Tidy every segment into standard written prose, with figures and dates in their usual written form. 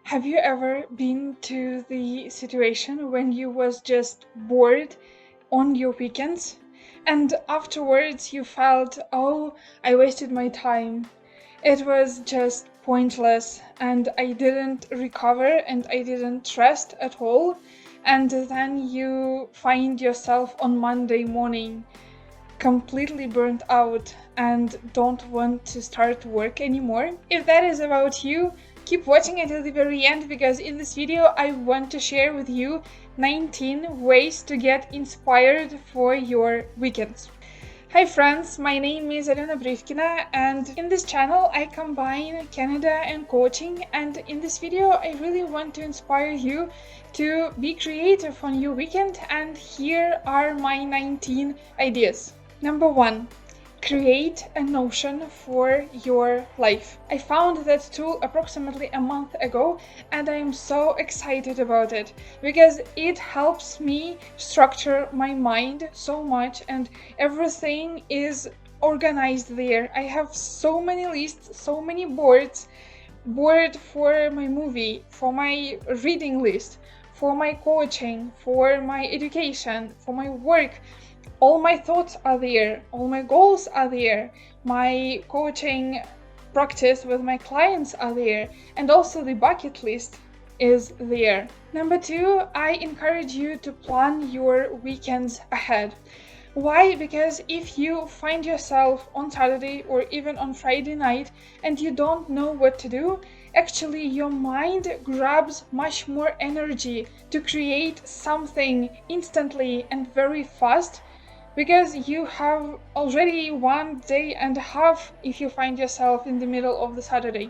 Have you ever been to the situation when you was just bored on your weekends and afterwards you felt, oh, I wasted my time. It was just pointless and I didn't recover and I didn't rest at all. And then you find yourself on Monday morning completely burnt out and don't want to start work anymore. If that is about you, keep watching until the very end because in this video I want to share with you 19 ways to get inspired for your weekends. Hi friends, my name is Elena Brivkina and in this channel I combine Canada and coaching, and in this video I really want to inspire you to be creative on your weekend, and here are my 19 ideas. Number 1. Create a Notion for your life. I found that tool approximately a month ago and I am so excited about it because it helps me structure my mind so much and everything is organized there. I have so many lists, so many boards. Board for my movie, for my reading list, for my coaching, for my education, for my work. All my thoughts are there, all my goals are there, my coaching practice with my clients are there, and also the bucket list is there. Number 2, I encourage you to plan your weekends ahead. Why? Because if you find yourself on Saturday or even on Friday night and you don't know what to do, actually your mind grabs much more energy to create something instantly and very fast, because you have already 1.5 days if you find yourself in the middle of the Saturday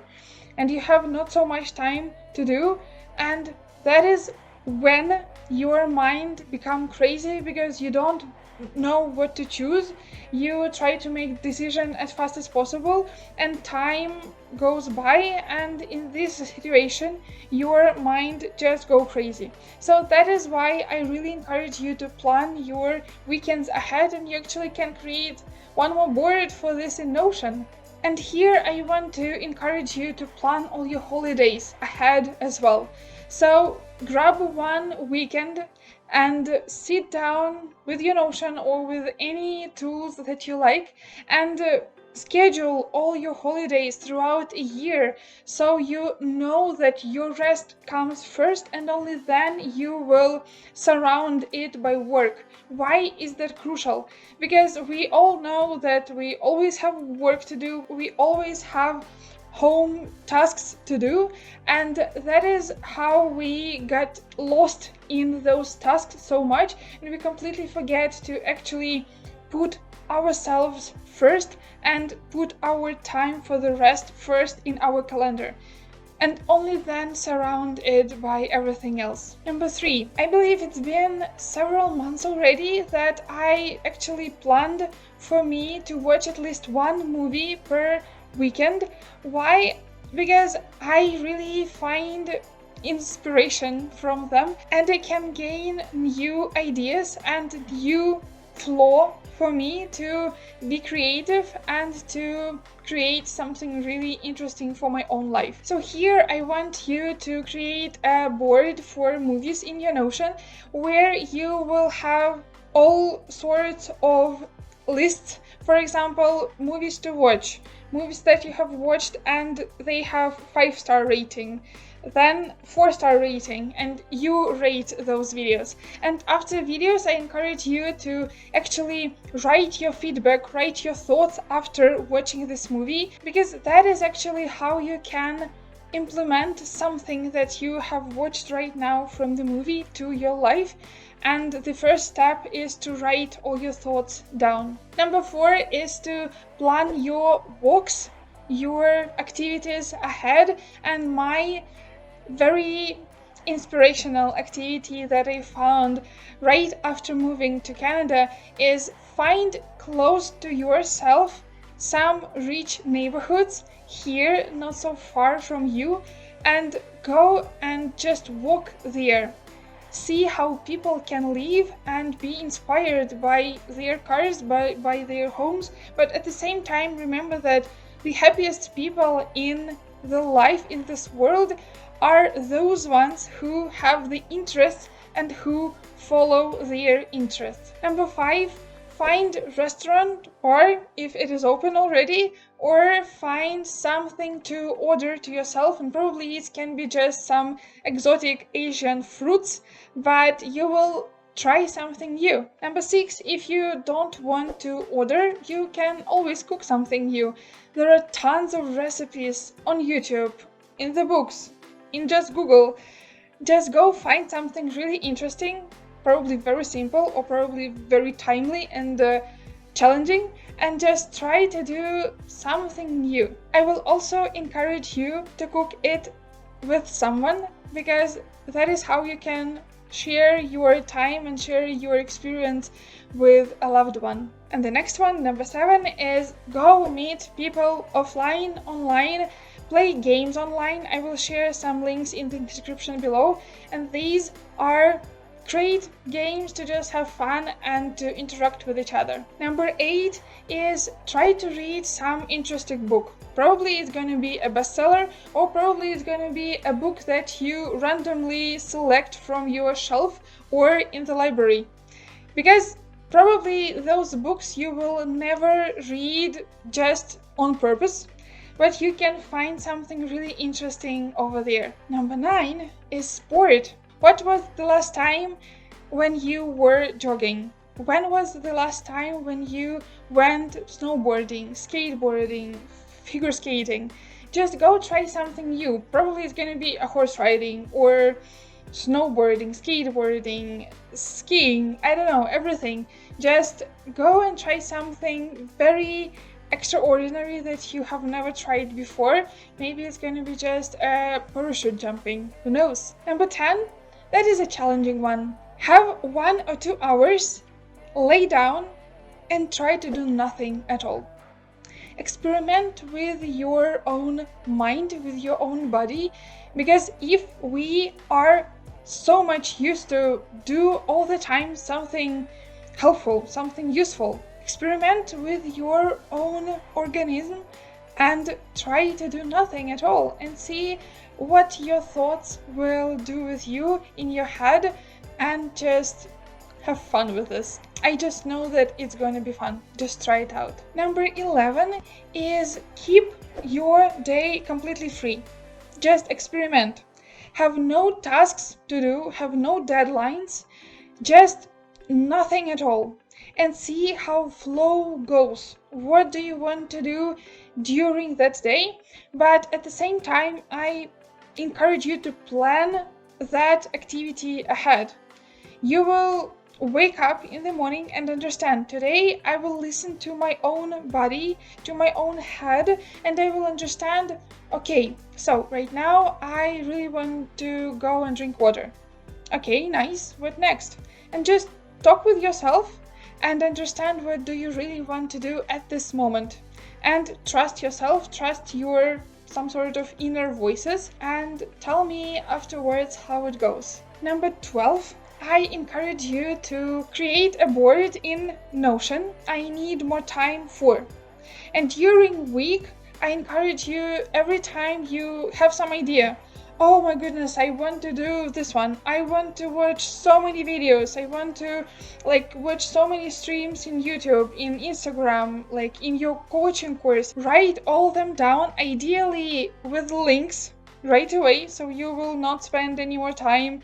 and you have not so much time to do, and that is when your mind becomes crazy because you don't know what to choose. You try to make decision as fast as possible and time goes by, and in this situation your mind just go crazy. So that is why I really encourage you to plan your weekends ahead, and you actually can create one more board for this in Notion. And here I want to encourage you to plan all your holidays ahead as well. So grab one weekend and sit down with your Notion or with any tools that you like and schedule all your holidays throughout a year, so you know that your rest comes first and only then you will surround it by work. Why is that crucial? Because we all know that we always have work to do, we always have home tasks to do, and that is how we get lost in those tasks so much and we completely forget to actually put ourselves first and put our time for the rest first in our calendar, and only then surround it by everything else. Number 3, I believe it's been several months already that I actually planned for me to watch at least one movie per weekend. Why? Because I really find inspiration from them and I can gain new ideas and new flow for me to be creative and to create something really interesting for my own life. So here I want you to create a board for movies in your Notion where you will have all sorts of lists. For example, movies to watch, movies that you have watched and they have 5-star rating, then 4-star rating, and you rate those videos. And after videos I encourage you to actually write your feedback, write your thoughts after watching this movie, because that is actually how you can implement something that you have watched right now from the movie to your life. And the first step is to write all your thoughts down. Number 4 is to plan your walks, your activities ahead. And my very inspirational activity that I found right after moving to Canada is find close to yourself some rich neighborhoods here not so far from you and go and just walk there. See how people can live and be inspired by their cars, by their homes, but at the same time remember that the happiest people in the life in this world are those ones who have the interests and who follow their interests. Number 5, find restaurant or if it is open already, or find something to order to yourself, and probably it can be just some exotic Asian fruits, but you will try something new. Number 6, if you don't want to order, you can always cook something new. There are tons of recipes on YouTube, in the books, in just Google. Just go find something really interesting, probably very simple or probably very timely and challenging, and just try to do something new. I will also encourage you to cook it with someone, because that is how you can share your time and share your experience with a loved one. And the next one, number 7, is go meet people offline, online, play games online. I will share some links in the description below, and these are great games to just have fun and to interact with each other. Number 8 is try to read some interesting book. Probably it's going to be a bestseller, or probably it's going to be a book that you randomly select from your shelf or in the library. Because probably those books you will never read just on purpose, but you can find something really interesting over there. Number 9 is sport. What was the last time when you were jogging? When was the last time when you went snowboarding, skateboarding, figure skating? Just go try something new. Probably it's going to be a horse riding or snowboarding, skateboarding, skiing, I don't know, everything. Just go and try something very extraordinary that you have never tried before. Maybe it's going to be just parachute jumping, who knows. Number 10, that is a challenging one. Have 1 or 2 hours, lay down and try to do nothing at all. Experiment with your own mind, with your own body, because if we are so much used to do all the time something helpful, something useful, experiment with your own organism and try to do nothing at all and see what your thoughts will do with you in your head, and just have fun with this. I just know that it's going to be fun. Just try it out. Number 11 is keep your day completely free. Just experiment. Have no tasks to do, have no deadlines, just nothing at all. And see how flow goes. What do you want to do during that day? But at the same time, I encourage you to plan that activity ahead. You will wake up in the morning and understand, today I will listen to my own body, to my own head, and I will understand, okay, so right now I really want to go and drink water. Okay, nice, what next? And just talk with yourself and understand what do you really want to do at this moment. And trust yourself, trust your some sort of inner voices, and tell me afterwards how it goes. Number 12, I encourage you to create a board in Notion. I need more time for. And during week, I encourage you, every time you have some idea, oh my goodness, I want to do this one. I want to watch so many videos. I want to watch so many streams in YouTube, in Instagram, in your coaching course. Write all them down, ideally with links right away, so you will not spend any more time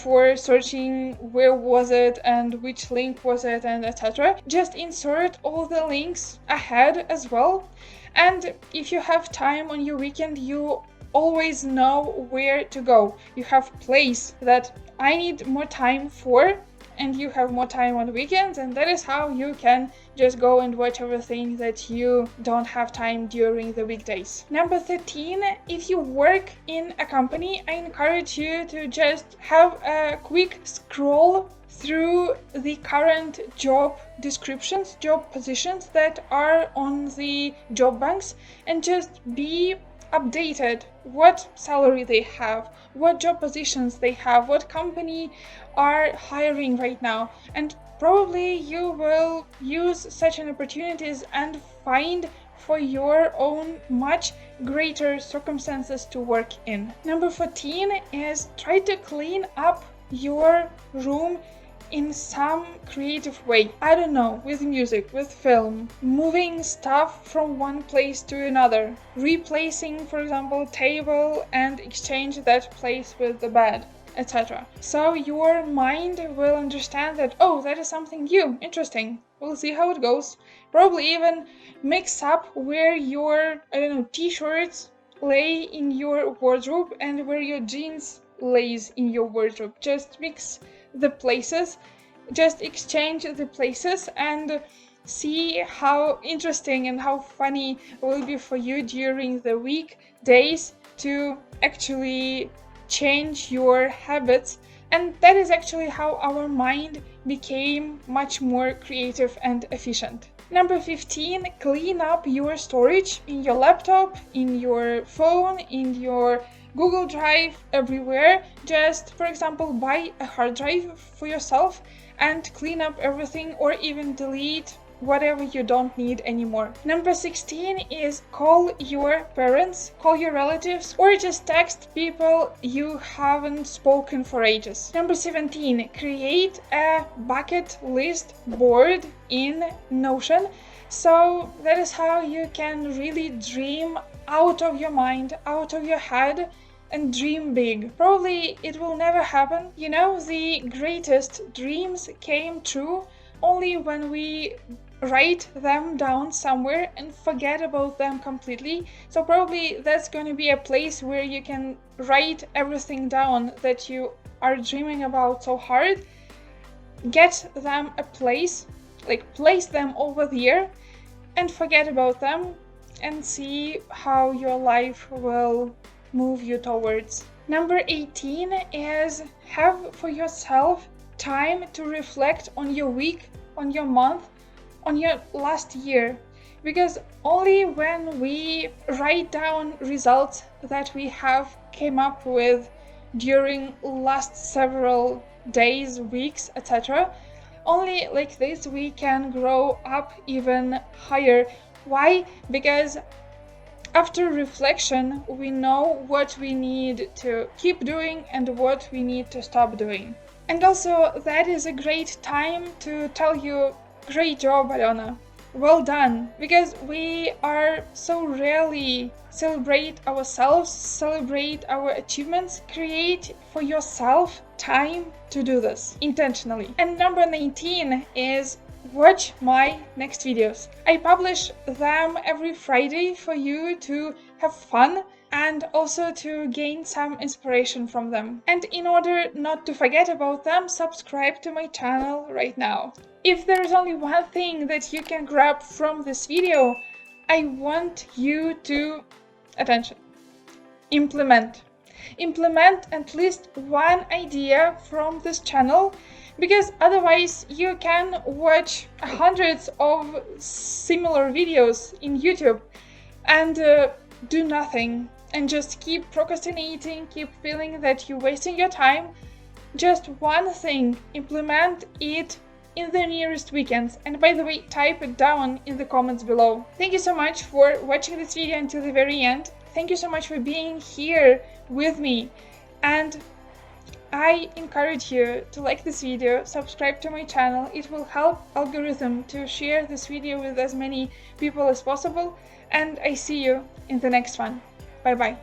for searching where was it and which link was it and etc. Just insert all the links ahead as well. And if you have time on your weekend, you always know where to go. You have place that I need more time for, and you have more time on the weekends, and that is how you can just go and watch everything that you don't have time during the weekdays. Number 13, if you work in a company, I encourage you to just have a quick scroll through the current job descriptions, job positions that are on the job banks, and just be updated what salary they have, what job positions they have, what company are hiring right now, and probably you will use such an opportunities and find for your own much greater circumstances to work in. Number 14 is try to clean up your room in some creative way. I don't know, with music, with film, moving stuff from one place to another, replacing, for example, table and exchange that place with the bed, etc. So your mind will understand that, oh, that is something new, interesting. We'll see how it goes. Probably even mix up where your, I don't know, t-shirts lay in your wardrobe and where your jeans lays in your wardrobe. Just mix the places, just exchange the places and see how interesting and how funny it will be for you during the week, days to actually change your habits. And that is actually how our mind became much more creative and efficient. Number 15, clean up your storage in your laptop, in your phone, in your Google Drive, everywhere. Just, for example, buy a hard drive for yourself and clean up everything, or even delete whatever you don't need anymore. Number 16 is call your parents, call your relatives, or just text people you haven't spoken for ages. Number 17, create a bucket list board in Notion. So that is how you can really dream out of your mind, out of your head, and dream big. Probably it will never happen. You know, the greatest dreams came true only when we write them down somewhere and forget about them completely. So probably that's going to be a place where you can write everything down that you are dreaming about so hard. Get them a place, like place them over there and forget about them and see how your life will move you towards. Number 18 is have for yourself time to reflect on your week, on your month, on your last year. Because only when we write down results that we have came up with during last several days, weeks, etc., only like this we can grow up even higher. Why? Because after reflection, we know what we need to keep doing and what we need to stop doing. And also, that is a great time to tell you, great job, Alena. Well done. Because we are so rarely celebrate ourselves, celebrate our achievements. Create for yourself time to do this intentionally. And number 19 is watch my next videos. I publish them every Friday for you to have fun and also to gain some inspiration from them. And in order not to forget about them, subscribe to my channel right now. If there is only one thing that you can grab from this video, I want you to, attention, implement at least one idea from this channel, because otherwise you can watch hundreds of similar videos in YouTube and do nothing and just keep procrastinating, keep feeling that you're wasting your time. Just one thing, implement it in the nearest weekends. And by the way, type it down in the comments below. Thank you so much for watching this video until the very end. Thank you so much for being here with me. And I encourage you to like this video, subscribe to my channel. It will help algorithm to share this video with as many people as possible. And I see you in the next one. Bye bye.